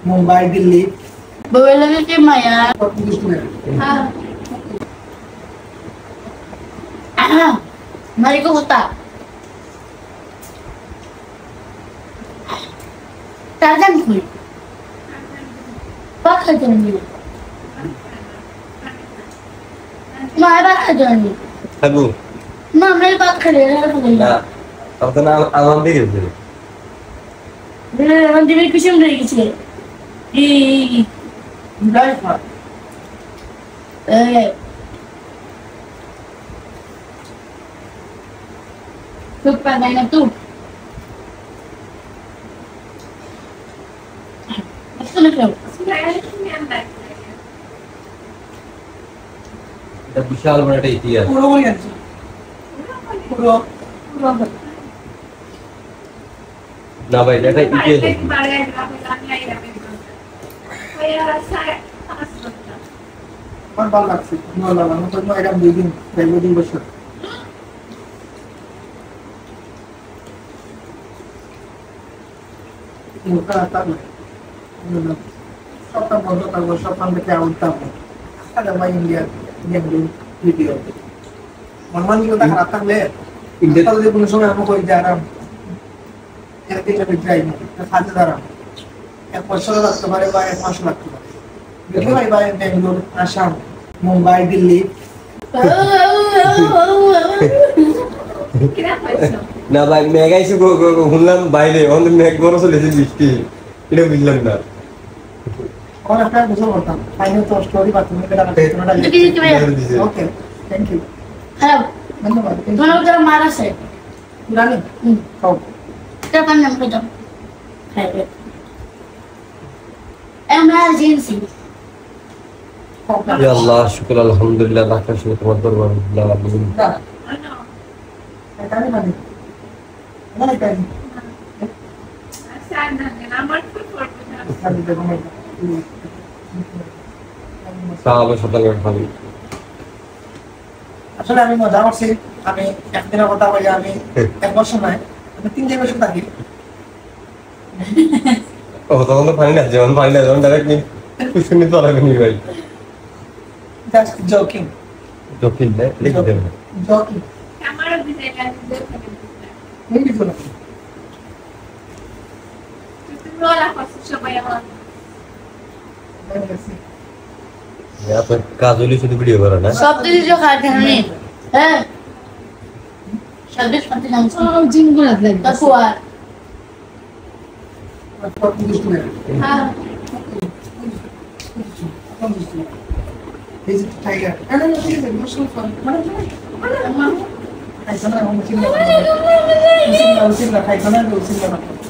मुंबई दिल्ली बघायला की माया मारी को होता टार्जन खुल पाखा जनी मारा जनी अबू ना मेरे बात खड़े रहे ना अब तो ना आवाम भी गिरते मेरे मंदिर में कुछ नहीं किसी ई लाइफ है तू पहना है तू अच्छा लग रहा এটা বিশাল বড় একটা ইতিহাস পুরো বলে আছে পুরো না ভাই এটা একটা ইতিহাস আমার ভালো লাগছে ভালো লাগলো আমি তো এরকম দুই দিন বসে মুখটা তাহলে সবটা বন্ধ থাকবো সব থেকে আউট থাকবো ada main dia yang di video. Mama ni kita harap tak le. India tahu dia punya sungai apa kau jarang. Yang tinggal di jalan, khas jarang. Yang pasal lah kemarin bayar masuk lagi. Jadi bayar Bangalore, Assam, Mumbai, Delhi. না ভাই মেঘাইছি শুনলাম বাইরে অন্য মেঘ বরস লেগে বৃষ্টি এটা বুঝলাম না और अपना दूसरा बोलता हूँ फाइनल तो स्टोरी बात में बेटा ओके थैंक यू हेलो धन्यवाद तुम्हारा उधर मारा से पुरानी खाओ क्या करना है बेटा है emergency ইয়া আল্লাহ শুকর আলহামদুলিল্লাহ লাখের শুকর তোমার দরবার আল্লাহ আমিন এটা মানে মানে কেন সাহাবা সতর্ক খাবি আসলে আমি মজা করছি আমি একদিনের কথা বলি আমি এক বছর নয় আমি 3 বছর থাকি ও তখন তো পানি না যখন ডাইরেক্ট নি কুশনি তো লাগবে নি ভাই জাস্ট জোকিং জোকিং না লিখে দেব জোকিং हमारा भी देगा नहीं भी बोला तुम रोला फंस शबाया यहाँ पर काजुली से वीडियो करो ना सब दिन जो खाते हैं नहीं है शब्द खाते हैं हम जिम को लग लग तकुआर हाँ Is it tiger? No, this is emotional fun.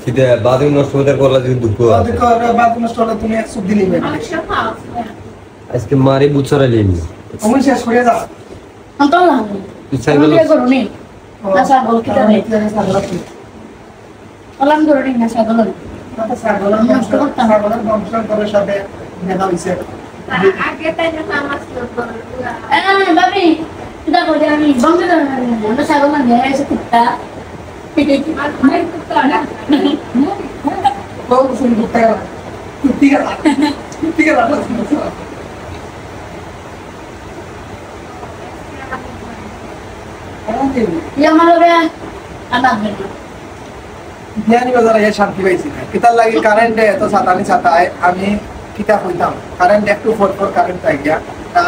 किती बाजू नष्ट होते कोला जी दुख बात नष्ट होला तुम्ही एक सुख दिली আজকে মারি বুছরা লেনি তুমি শেষ করে দাও हम तो ना পিছাই हम গেল क्या करो नहीं नशा बोल के करे अलग करो नहीं नशा बोलो করে সাথে দেখা হইছে आगे तक नामाज लो ए बाबी kita boleh আমি বন্ধ করে আমরা ছাগল না নিয়ে এসে কুত্তা मैं कुत्ता ना बहुत सुन कुत्ता कुत्ती का ये हमारा बे anak में জ্ঞানী বাজারে এসে শান্তি পাইছি কিতার লাগি কারেন্ট এত সাতানি সাতায় আমি কিতা হইতাম কারেন্ট একটু ফটফট কারেন্ট পাই গিয়া না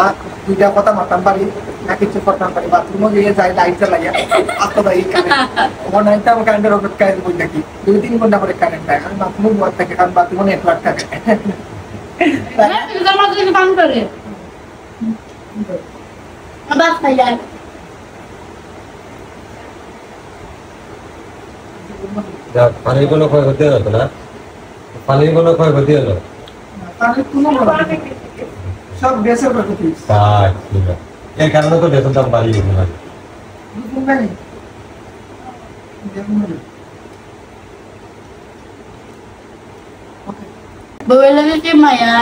দুইটা কথা মাতাম পারি না কিছু করতাম পারি বাথরুমে গিয়ে যাই লাইট জ্বালাইয়া আতো ভাই আমার নাইতে আমার কারেন্টের অপেক্ষায় বই থাকি 2-3 ঘন্টা করে কারেন্ট পাই আমি বাথরুমে বসে থাকি কারণ বাথরুমে নেটওয়ার্ক থাকে kita mau ke bank করে বাস পাই যায় পানির কোনো ক্ষয় হতে হলো না পানির কোনো ক্ষয় হতে হলো তাহলে কোনো সব গ্যাসের প্রকৃতি এর কারণে তো গ্যাসের দাম বাড়িয়ে গেল বউয়ের লাগে কি মায়া